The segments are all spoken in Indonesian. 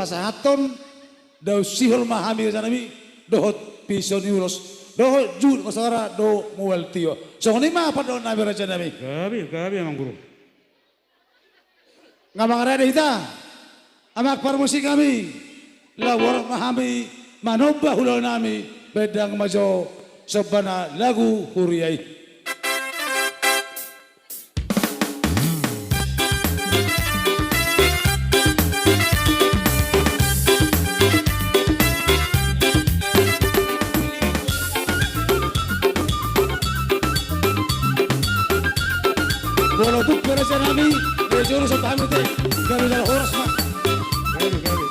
pasahaton daw sihol mahami sanami dohot pisoniulos dohot jud kosara do muel tio. So ni ma pa do nabi raja nami. Gabi emang guru. Ngamang ada kita. Amak permusik kami. Lawar mahami manobah ulo nami bedang majo sebana lagu huriyai. Bolo tuh beresan kami, juru sepaham itu, kami dalam horas mak. Gabi.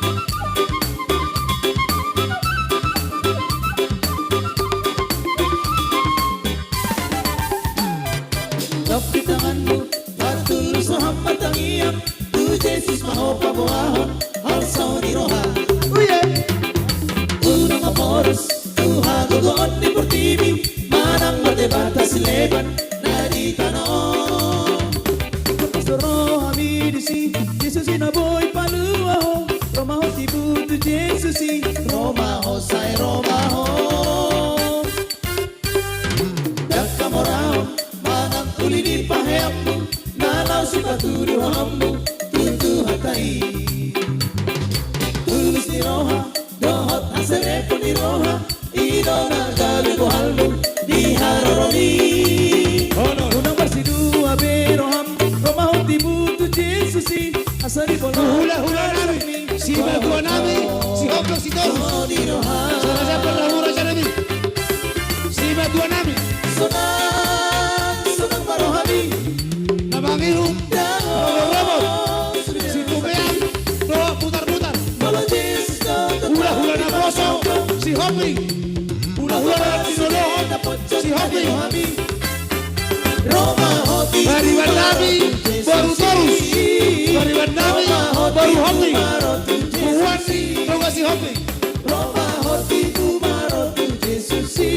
Tapi tanganmu, batulus Muhammad tangiyam, tu Yesus maho pabuahon, hal sauni roha. Unang amoros, tu hagogon ni portibi, manang madebata sileban, naditanon. Jesus inaboy paluaho, Romaho tibutu Jesus Romaho say Romaho. Dakamorao, manang kulini paheammu, nalaw si paturi wahammu, tutu hatai. Tulus ni roha, dohot haserepo ni roha, idona gabi buhalmu, di haroroni. Unang barsidua beroham, Romaho tibutu Jesus asari Hula nami, si bagua nami, si hoblok si torus. Salah siapa lagu raja nami? Si bagua nami. Sonang barohami. Nabang iru, robot, si tumean, doa putar-putar. Hula naboso, si hopling. Hula nabi nolohon, si hopling. Bariban nami, baru torus. Bariban nami, baru hopling. Buwan, doa si hopling. Roma hoti bumarotu Jesusi.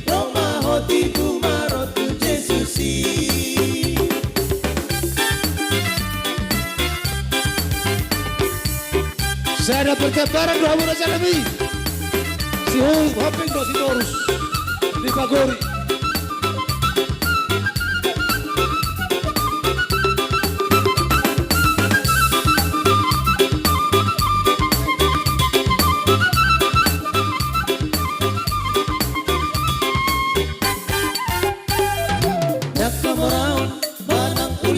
Roma hoti bumarotu Jesusi. Saya ada perkabaran doa raja nabi. Si hopling do si torus. Di Pagori.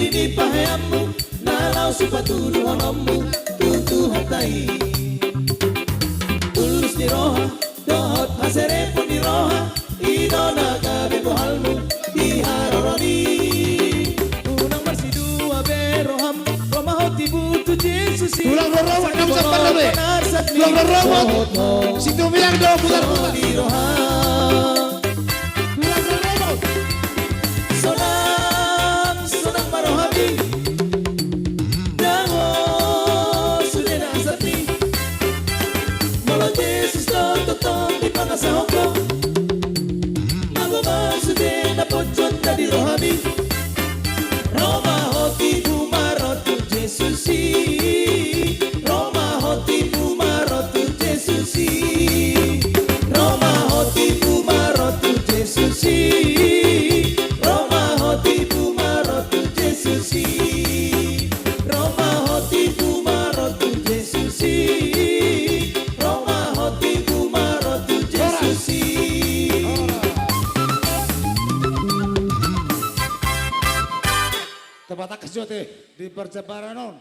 Di paheammu, nalau si paturu honammu, tutu hatai. Tulus di roha, dohot haserepo di roha, idona gabi buhalmu, di haroroni. Unang marsidua beroham, Romaho tibutu Jesusi. Tulang robot, kamu sampai nabi. Tulang robot, si tumiang do putar-putar di roha. Tulang robot. Sonang barohami. Dango sudah nasati. Malah Yesus totong di pangasahoko. Magoma sudah napocot tadi rohami. Roma hoti bumarotu Jesusi. Roma hoti bumarotu Jesusi. Roma hoti bumarotu Jesusi. Roma hoti bumarotu Jesusi. Roma hoti bumarotu Jesusi. Roma hoti bumarotu Jesusi. Tepat kesjote di perjalanan.